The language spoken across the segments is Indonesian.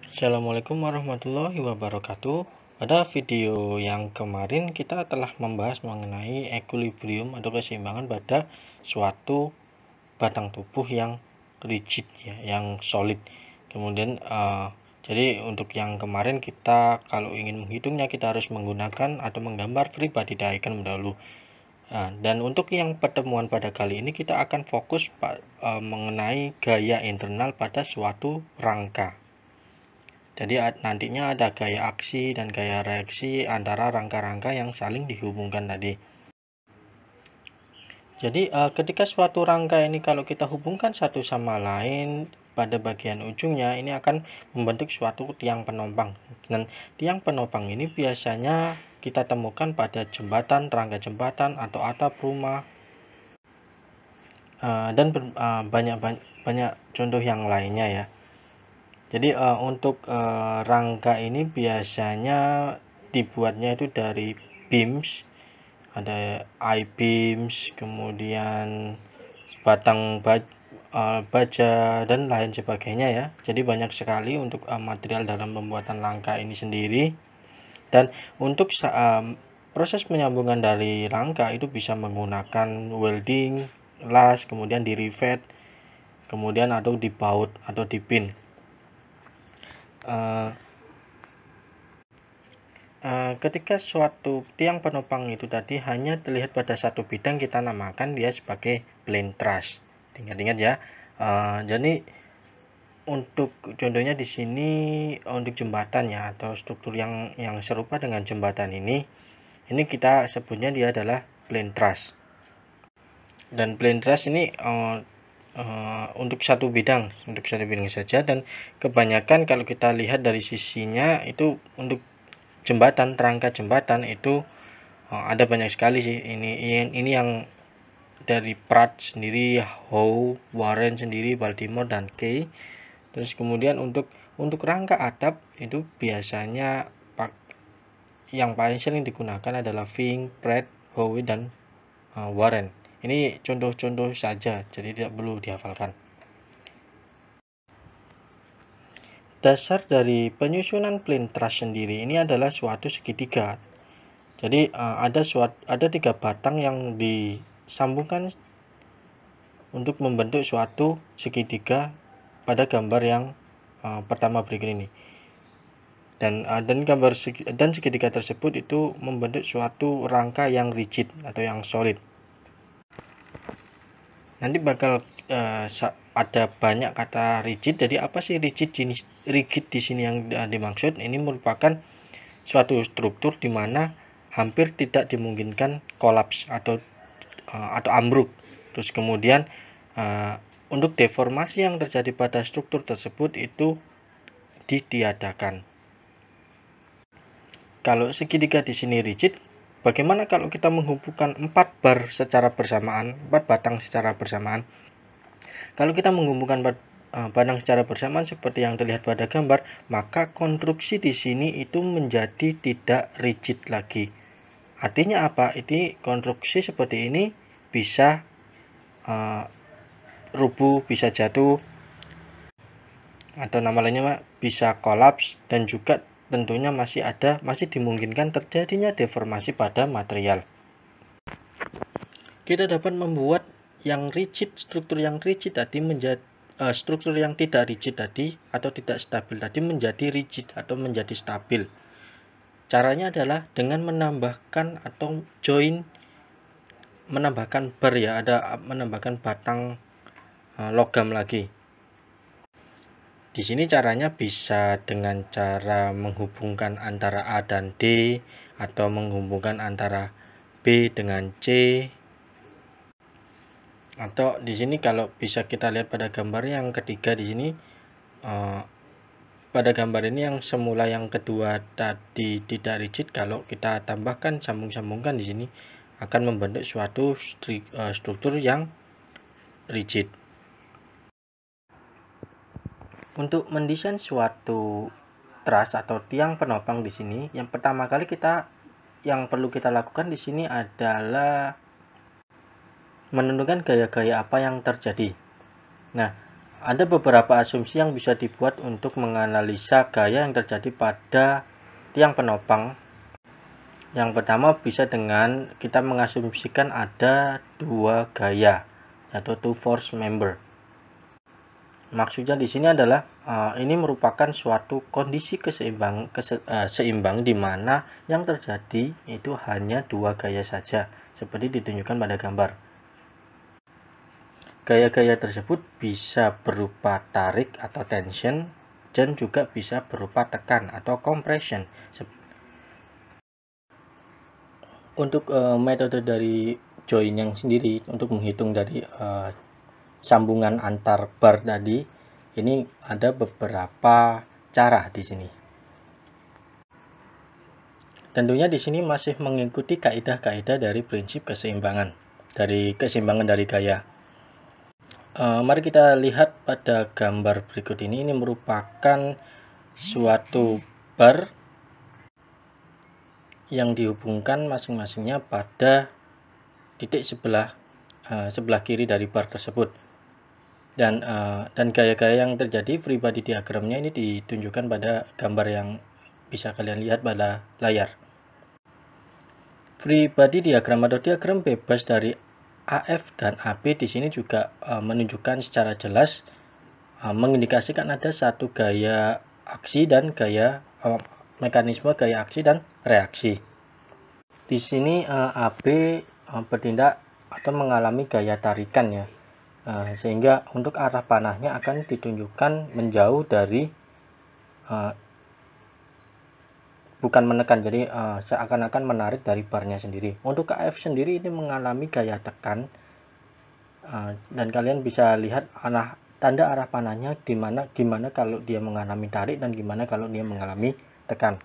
Assalamualaikum warahmatullahi wabarakatuh. Pada video yang kemarin kita telah membahas mengenai equilibrium atau keseimbangan pada suatu batang tubuh yang rigid ya, yang solid. Kemudian jadi untuk yang kemarin kita kalau ingin menghitungnya kita harus menggunakan atau menggambar free body diagram dahulu. Dan untuk yang pertemuan pada kali ini kita akan fokus mengenai gaya internal pada suatu rangka. Jadi nantinya ada gaya aksi dan gaya reaksi antara rangka-rangka yang saling dihubungkan tadi. Jadi ketika suatu rangka ini kalau kita hubungkan satu sama lain pada bagian ujungnya ini akan membentuk suatu tiang penopang. Dan tiang penopang ini biasanya kita temukan pada jembatan, rangka jembatan atau atap rumah. Dan banyak contoh yang lainnya ya. Jadi untuk rangka ini biasanya dibuatnya itu dari beams, ada I-beams, kemudian batang baja dan lain sebagainya ya. Jadi banyak sekali untuk material dalam pembuatan rangka ini sendiri. Dan untuk proses penyambungan dari rangka itu bisa menggunakan welding, las, kemudian di rivet, kemudian atau dibaut atau dipin. Ketika suatu tiang penopang itu tadi hanya terlihat pada satu bidang, kita namakan dia sebagai plain truss. Ingat-ingat ya. Jadi untuk contohnya di sini untuk jembatan ya atau struktur yang serupa dengan jembatan ini kita sebutnya dia adalah plain truss. Dan plain truss ini untuk satu bidang saja, dan kebanyakan kalau kita lihat dari sisinya itu untuk jembatan, rangka jembatan itu ada banyak sekali sih. Ini yang dari Pratt sendiri, Howe, Warren sendiri, Baltimore dan Kay. Terus kemudian untuk rangka atap itu biasanya yang paling sering digunakan adalah Fink, Pratt, Howe dan Warren. Ini contoh-contoh saja, jadi tidak perlu dihafalkan. Dasar dari penyusunan plain truss sendiri ini adalah suatu segitiga. Jadi ada 3 batang yang disambungkan untuk membentuk suatu segitiga pada gambar yang pertama berikut ini. Dan segitiga tersebut itu membentuk suatu rangka yang rigid atau yang solid. Nanti bakal ada banyak kata rigid. Jadi apa sih rigid di sini yang dimaksud? Ini merupakan suatu struktur di mana hampir tidak dimungkinkan kolaps atau ambruk. Terus kemudian untuk deformasi yang terjadi pada struktur tersebut itu ditiadakan. Kalau segitiga di sini rigid, bagaimana kalau kita menghubungkan 4 bar secara bersamaan, 4 batang secara bersamaan? Kalau kita menghubungkan batang secara bersamaan seperti yang terlihat pada gambar, maka konstruksi di sini itu menjadi tidak rigid lagi. Artinya apa? Ini konstruksi seperti ini bisa rubuh, bisa jatuh, atau nama lainnya bisa kolaps, dan juga tentunya masih dimungkinkan terjadinya deformasi pada material. Kita dapat membuat yang rigid, struktur yang rigid tadi menjadi struktur yang tidak rigid tadi atau tidak stabil tadi menjadi rigid atau menjadi stabil. Caranya adalah dengan menambahkan atau menambahkan bar ya, menambahkan batang logam lagi. Di sini caranya bisa dengan cara menghubungkan antara A dan D atau menghubungkan antara B dengan C. Atau di sini kalau bisa kita lihat pada gambar yang ketiga di sini, pada gambar ini yang semula yang kedua tadi tidak rigid, kalau kita tambahkan sambungkan di sini akan membentuk suatu struktur yang rigid. Untuk mendesain suatu truss atau tiang penopang di sini, yang pertama kali yang perlu kita lakukan di sini adalah menentukan gaya-gaya apa yang terjadi. Nah, Ada beberapa asumsi yang bisa dibuat untuk menganalisa gaya yang terjadi pada tiang penopang. Yang pertama bisa dengan kita mengasumsikan ada dua gaya, yaitu two force member. Maksudnya di sini adalah ini merupakan suatu kondisi seimbang di mana yang terjadi itu hanya dua gaya saja, seperti ditunjukkan pada gambar. Gaya-gaya tersebut bisa berupa tarik atau tension dan juga bisa berupa tekan atau compression. Untuk metode dari join yang sendiri untuk menghitung dari sambungan antar bar tadi, ini ada beberapa cara di sini. Tentunya di sini masih mengikuti kaidah-kaidah dari prinsip keseimbangan dari gaya. Mari kita lihat pada gambar berikut ini. Ini merupakan suatu bar yang dihubungkan masing-masingnya pada titik sebelah kiri dari bar tersebut. Dan gaya-gaya yang terjadi free body diagramnya ini ditunjukkan pada gambar yang bisa kalian lihat pada layar. Free body diagram atau diagram bebas dari AF dan AB di sini juga menunjukkan secara jelas mengindikasikan ada satu gaya aksi dan mekanisme gaya aksi dan reaksi. Di sini AB bertindak atau mengalami gaya tarikan ya, sehingga untuk arah panahnya akan ditunjukkan menjauh dari bukan menekan, jadi seakan-akan menarik dari barnya sendiri. Untuk KF sendiri ini mengalami gaya tekan, dan kalian bisa lihat tanda arah panahnya gimana kalau dia mengalami tarik dan gimana kalau dia mengalami tekan.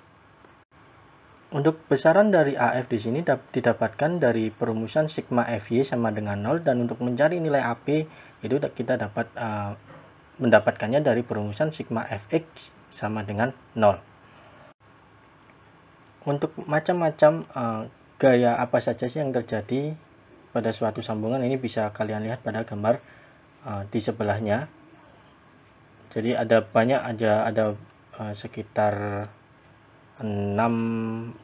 Untuk besaran dari AF di sini didapatkan dari perumusan sigma FY sama dengan 0, dan untuk mencari nilai AP itu kita dapat mendapatkannya dari perumusan sigma FX sama dengan 0. Untuk macam-macam gaya apa saja sih yang terjadi pada suatu sambungan, ini bisa kalian lihat pada gambar di sebelahnya. Jadi ada banyak aja, ada sekitar 6-7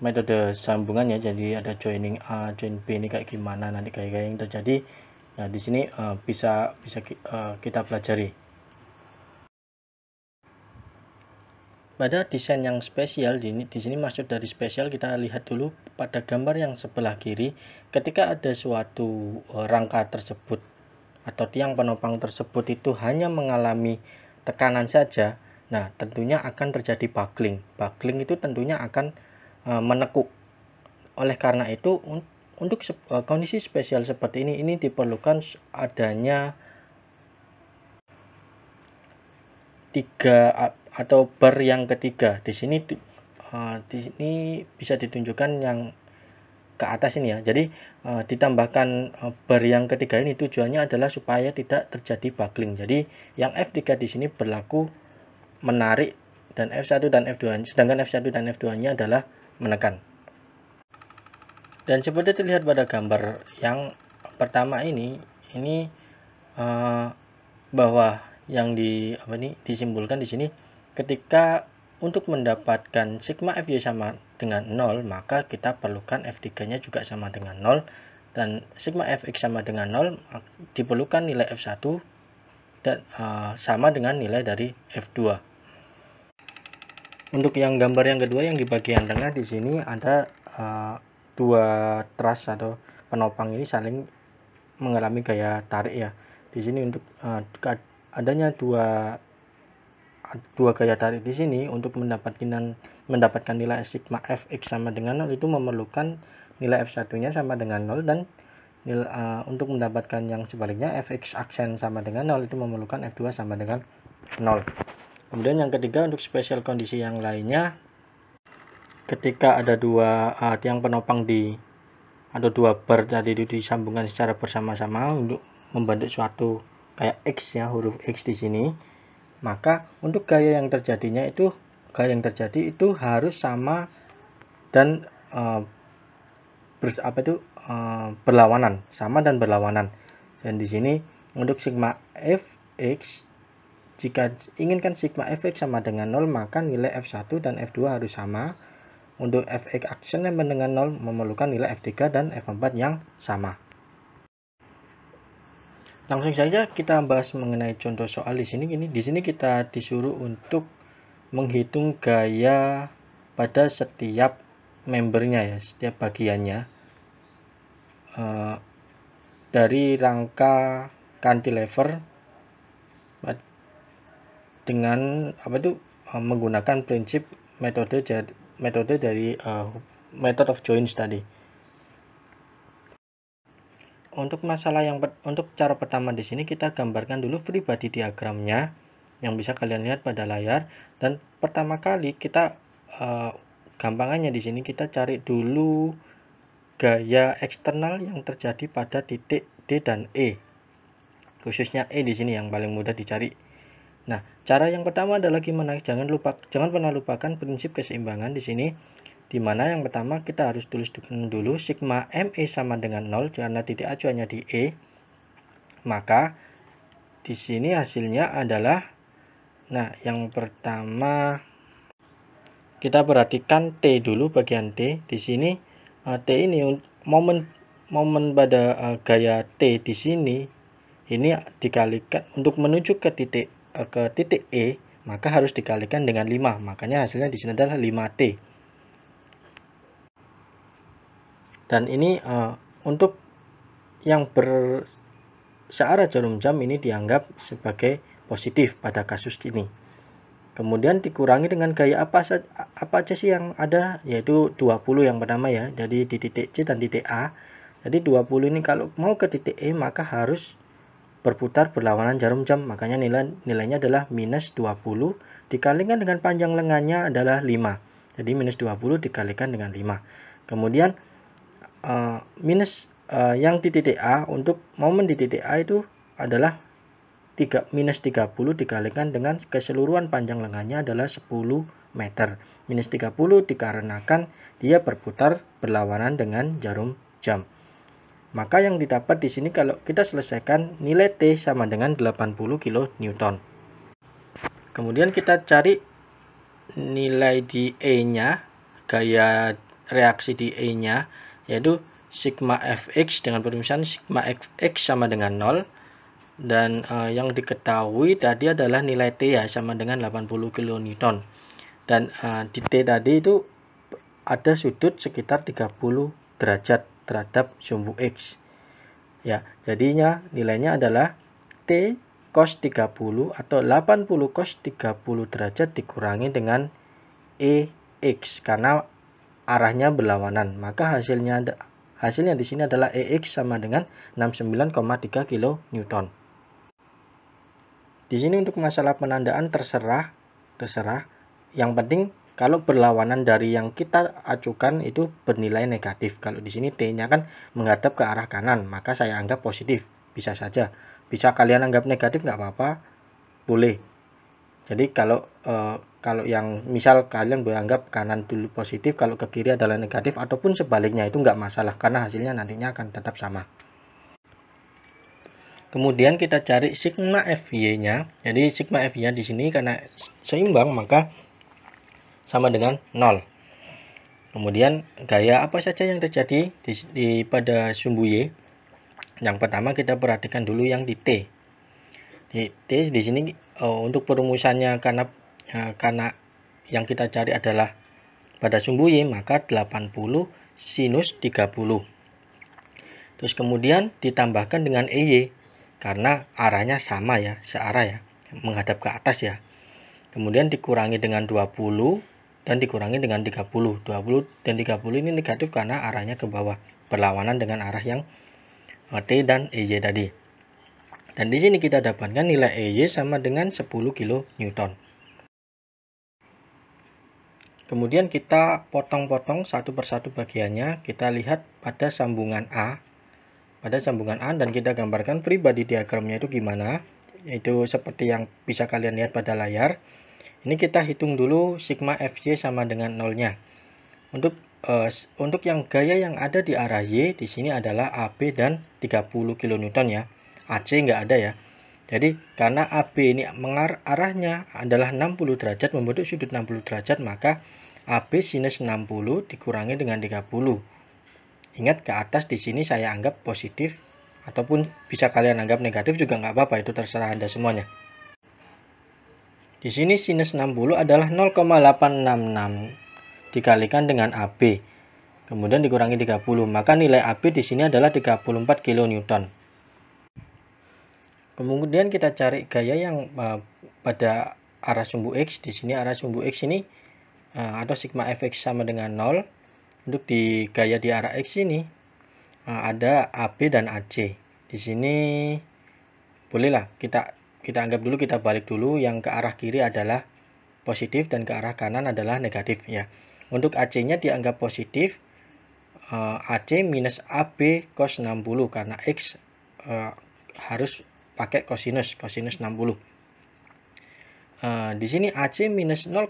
metode sambungan ya. Jadi ada joining A, join B, ini kayak gimana nanti gaya-gaya yang terjadi. Nah, di sini bisa kita pelajari. Pada desain yang spesial, di sini maksud dari spesial, kita lihat dulu pada gambar yang sebelah kiri. Ketika ada suatu rangka tersebut atau tiang penopang tersebut itu hanya mengalami tekanan saja, nah tentunya akan terjadi buckling. Buckling itu tentunya akan menekuk. Oleh karena itu untuk kondisi spesial seperti ini diperlukan adanya 3 atau bar yang ketiga. Di sini bisa ditunjukkan yang ke atas ini ya. Jadi ditambahkan bar yang ketiga ini tujuannya adalah supaya tidak terjadi buckling. Jadi yang F3 di sini berlaku menarik dan F1 dan F2, sedangkan F1 dan F2-nya adalah menekan. Dan seperti terlihat pada gambar yang pertama ini bahwa yang disimpulkan di sini, ketika untuk mendapatkan sigma FY sama dengan 0, maka kita perlukan F3-nya juga sama dengan 0, dan sigma Fx sama dengan 0 diperlukan nilai F1 dan sama dengan nilai dari F2. Untuk yang gambar yang kedua yang di bagian tengah di sini ada dua truss atau penopang ini saling mengalami gaya tarik ya. Di sini untuk adanya dua gaya tarik di sini, untuk mendapatkan nilai sigma Fx sama dengan 0 itu memerlukan nilai F1-nya sama dengan 0, dan untuk mendapatkan yang sebaliknya Fx aksen sama dengan 0 itu memerlukan F2 sama dengan 0. Kemudian yang ketiga, untuk spesial kondisi yang lainnya, ketika ada dua tiang penopang atau dua bar tadi itu disambungkan secara bersama-sama untuk membentuk suatu kayak X ya, huruf X di sini, maka untuk gaya yang terjadi itu harus sama dan berlawanan, sama dan berlawanan. Dan di sini Untuk sigma Fx, jika inginkan sigma Fx sama dengan 0, maka nilai F1 dan F2 harus sama. Untuk Fx action sama dengan 0 memerlukan nilai F3 dan F4 yang sama. Langsung saja kita bahas mengenai contoh soal di sini. Di sini kita disuruh untuk menghitung gaya pada setiap membernya ya, setiap bagiannya dari rangka cantilever dengan menggunakan prinsip metode dari method of joints tadi. Untuk cara pertama di sini kita gambarkan dulu free body diagramnya yang bisa kalian lihat pada layar. Dan pertama kali kita gampangannya di sini kita cari dulu gaya eksternal yang terjadi pada titik D dan E. Khususnya E di sini yang paling mudah dicari. Nah, cara yang pertama adalah gimana? Jangan pernah lupakan prinsip keseimbangan di sini. Di mana yang pertama kita harus tuliskan dulu sigma ME sama dengan 0 karena titik acuannya di E. Maka di sini hasilnya adalah, nah yang pertama kita perhatikan T dulu, bagian T. Di sini T ini momen pada gaya T di sini ini dikalikan untuk menuju ke titik E, maka harus dikalikan dengan 5. Makanya hasilnya di sini adalah 5T. Dan ini untuk yang bersearah jarum jam ini dianggap sebagai positif pada kasus ini. Kemudian dikurangi dengan gaya apa aja sih yang ada, yaitu 20 yang pertama ya. Jadi di titik C dan titik A. Jadi 20 ini kalau mau ke titik E maka harus berputar berlawanan jarum jam. Makanya nilainya adalah minus 20 dikalikan dengan panjang lengannya adalah 5. Jadi minus 20 dikalikan dengan 5. Kemudian yang di titik A, untuk momen di titik A itu adalah minus 30 dikalikan dengan keseluruhan panjang lengannya adalah 10 meter. Minus 30 dikarenakan dia berputar berlawanan dengan jarum jam. Maka yang didapat di sini kalau kita selesaikan nilai T sama dengan 80 kN. Kemudian kita cari nilai di E-nya, gaya reaksi di E-nya, yaitu sigma Fx dengan perumusan sigma Fx sama dengan 0. Dan yang diketahui tadi adalah nilai T ya sama dengan 80 kN. Dan di T tadi itu ada sudut sekitar 30 derajat terhadap sumbu X. Ya, jadinya nilainya adalah T cos 30 atau 80 cos 30 derajat dikurangi dengan EX karena arahnya berlawanan. Maka hasilnya di sini adalah EX sama dengan 69,3 kN. Di sini untuk masalah penandaan terserah. Yang penting kalau berlawanan dari yang kita acukan itu bernilai negatif. Kalau di sini T-nya kan menghadap ke arah kanan, maka saya anggap positif. Bisa saja. Bisa kalian anggap negatif nggak apa-apa, boleh. Jadi kalau yang misal kalian menganggap kanan dulu positif, kalau ke kiri adalah negatif, ataupun sebaliknya itu nggak masalah karena hasilnya nantinya akan tetap sama. Kemudian kita cari sigma Fy-nya. Jadi sigma Fy-nya di sini karena seimbang maka sama dengan 0. Kemudian gaya apa saja yang terjadi pada sumbu Y? Yang pertama kita perhatikan dulu yang di T. Di T di sini untuk perumusannya karena yang kita cari adalah pada sumbu Y, maka 80 sinus 30. Terus kemudian ditambahkan dengan EY karena arahnya sama ya, searah ya, menghadap ke atas ya. Kemudian dikurangi dengan 20 dan dikurangi dengan 30. 20 dan 30 ini negatif karena arahnya ke bawah, berlawanan dengan arah yang T dan EY tadi. Dan di sini kita dapatkan nilai EY sama dengan 10 kN. Kemudian kita potong-potong satu persatu bagiannya. Kita lihat pada sambungan A. Dan kita gambarkan free body diagramnya itu gimana. Yaitu seperti yang bisa kalian lihat pada layar. Ini kita hitung dulu sigma Fy sama dengan 0-nya. Untuk yang gaya yang ada di arah Y di sini adalah AB dan 30 kN ya. AC nggak ada ya. Jadi karena AB ini arahnya adalah 60 derajat, membentuk sudut 60 derajat, maka AB sinus 60 dikurangi dengan 30. Ingat, ke atas di sini saya anggap positif, ataupun bisa kalian anggap negatif juga nggak apa-apa, itu terserah Anda semuanya. Di sini sinus 60 adalah 0,866 dikalikan dengan AB. Kemudian dikurangi 30, maka nilai AB di sini adalah 34 kN. Kemudian kita cari gaya yang pada arah sumbu X. Di sini arah sumbu X ini atau sigma fx sama dengan 0. Untuk di gaya di arah X ini ada AB dan AC. Di sini bolehlah kita anggap dulu, kita balik dulu, yang ke arah kiri adalah positif dan ke arah kanan adalah negatif ya. Untuk AC-nya dianggap positif, AC minus AB cos 60 karena X harus pakai kosinus 60. Di sini AC minus 0,5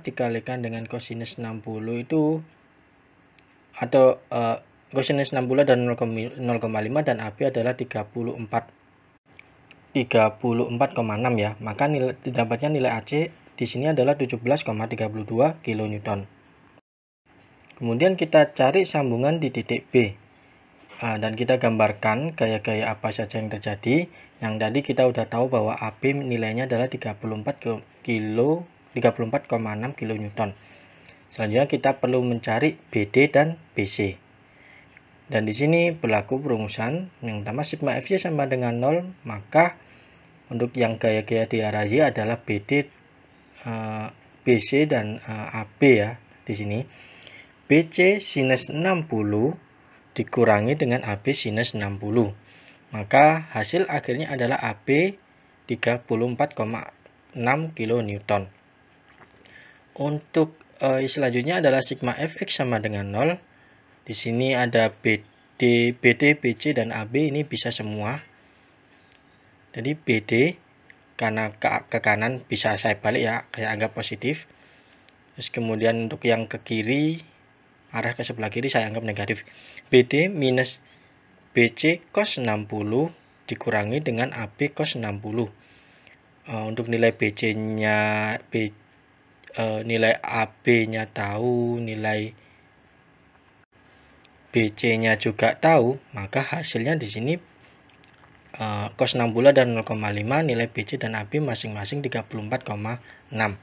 dikalikan dengan kosinus 60 itu, atau kosinus 60 dan 0,5 dan AB adalah 34,6 ya. Maka didapatnya nilai AC di sini adalah 17,32 kN. Kemudian kita cari sambungan di titik B. Dan kita gambarkan gaya-gaya apa saja yang terjadi. Yang tadi kita udah tahu bahwa AB nilainya adalah 34,6 kN. Selanjutnya kita perlu mencari BD dan BC. Dan di sini berlaku perumusan. Yang pertama sigma Fy sama dengan 0, maka untuk yang gaya-gaya di arah Y adalah BD, BC dan AB ya. Di sini BC sinus 60 dikurangi dengan AB sinus 60. Maka hasil akhirnya adalah AB 34,6 kN. Untuk selanjutnya adalah sigma fx sama dengan 0. Di sini ada BD, BC dan AB ini bisa semua. Jadi BD karena ke kanan bisa saya balik ya, saya anggap positif. Terus kemudian untuk yang ke kiri, arah ke sebelah kiri saya anggap negatif. BD minus BC cos 60 dikurangi dengan AB cos 60. Untuk nilai BC-nya, nilai AB-nya tahu, nilai BC-nya juga tahu, maka hasilnya di sini cos 60 dan 0,5, nilai BC dan AB masing-masing 34,6.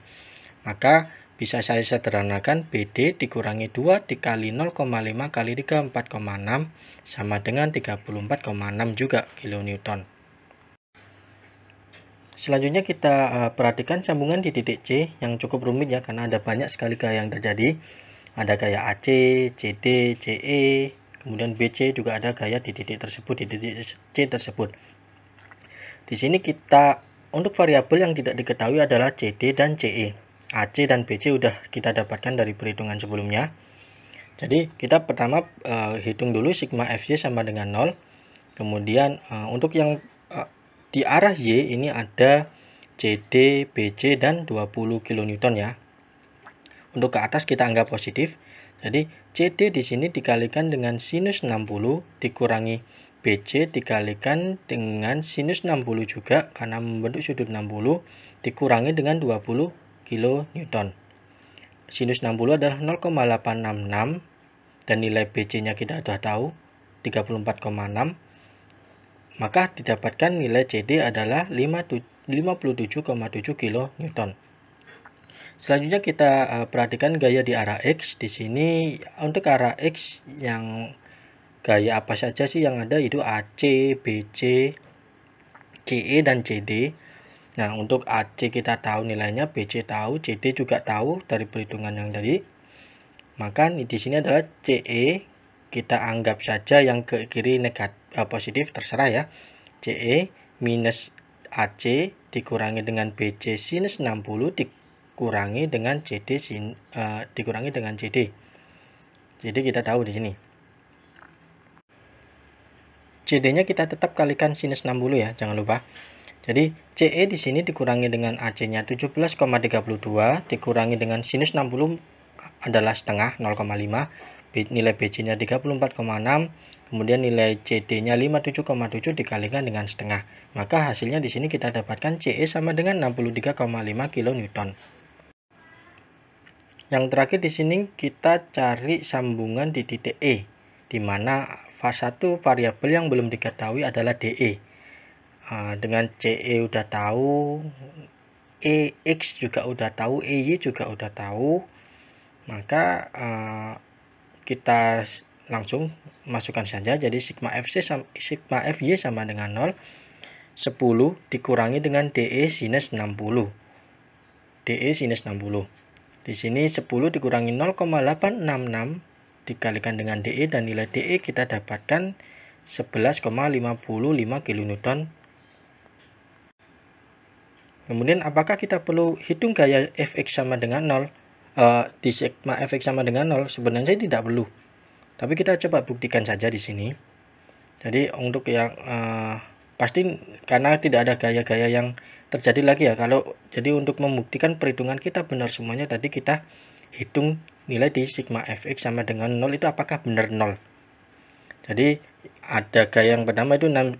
Maka bisa saya sederhanakan BD dikurangi 2 dikali 0,5 kali 3 4,6 sama dengan 34,6 juga kN. Selanjutnya kita perhatikan sambungan di titik C yang cukup rumit ya, karena ada banyak sekali gaya yang terjadi. Ada gaya AC, CD, CE, kemudian BC juga ada gaya di titik tersebut, di titik C tersebut. Di sini kita untuk variabel yang tidak diketahui adalah CD dan CE. AC dan BC udah kita dapatkan dari perhitungan sebelumnya. Jadi kita pertama hitung dulu sigma Fy sama dengan 0. Kemudian untuk yang di arah Y ini ada CD, BC dan 20 kN ya. Untuk ke atas kita anggap positif. Jadi CD di sini dikalikan dengan sinus 60 dikurangi BC dikalikan dengan sinus 60 juga karena membentuk sudut 60 dikurangi dengan 20 kN. Sinus 60 adalah 0,866 dan nilai BC-nya kita sudah tahu 34,6. Maka didapatkan nilai CD adalah 57,7 kN. Selanjutnya kita perhatikan gaya di arah X. Di sini untuk arah X yang gaya apa saja sih yang ada, itu AC, BC, CE dan CD. Nah, untuk AC kita tahu nilainya, BC tahu, CD juga tahu dari perhitungan yang tadi. Maka di sini adalah CE, kita anggap saja yang ke kiri negatif, positif, terserah ya. CE minus AC dikurangi dengan BC sinus 60 dikurangi dengan CD dikurangi dengan CD. Jadi kita tahu di sini. CD-nya kita tetap kalikan sinus 60 ya, jangan lupa. Jadi CE di sini dikurangi dengan AC-nya 17,32 dikurangi dengan sinus 60 adalah setengah 0,5, nilai BC-nya 34,6, kemudian nilai CD-nya 57,7 dikalikan dengan setengah. Maka hasilnya di sini kita dapatkan CE sama dengan 63,5 kN. Yang terakhir di sini kita cari sambungan di titik E, di mana satu variabel yang belum diketahui adalah DE. Dengan CE udah tahu, EX juga udah tahu, EY juga udah tahu, maka kita langsung masukkan saja. Jadi sigma FY sama dengan 0, 10 dikurangi dengan DE sinus 60. DE sinus 60. Di sini 10 dikurangi 0,866 dikalikan dengan DE, dan nilai DE kita dapatkan 11,55 kN. Kemudian apakah kita perlu hitung gaya Fx sama dengan 0? Di sigma Fx sama dengan 0 sebenarnya tidak perlu. Tapi kita coba buktikan saja di sini. Jadi untuk yang pasti karena tidak ada gaya-gaya yang terjadi lagi ya. Jadi untuk membuktikan perhitungan kita benar semuanya, tadi kita hitung nilai di sigma Fx sama dengan 0 itu apakah benar 0. Jadi ada gaya yang pertama itu 6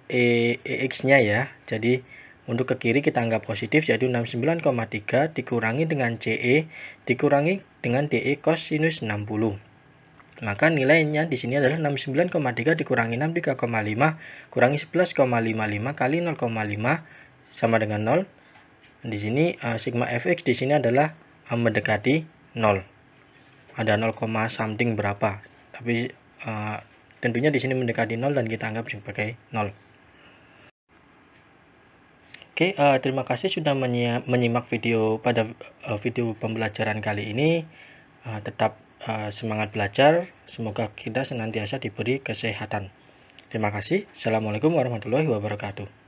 EX-nya ya. Jadi untuk ke kiri kita anggap positif, yaitu 69,3 dikurangi dengan CE dikurangi dengan DE cosinus 60. Maka nilainya di sini adalah 69,3 dikurangi 63,5 kurangi 11,55 kali 0,5 sama dengan 0. Di sini sigma Fx di sini adalah mendekati 0. Ada 0, something berapa. Tapi tentunya di sini mendekati 0 dan kita anggap sebagai 0. Oke, terima kasih sudah menyimak video pada video pembelajaran kali ini. Tetap semangat belajar, semoga kita senantiasa diberi kesehatan. Terima kasih. Assalamualaikum warahmatullahi wabarakatuh.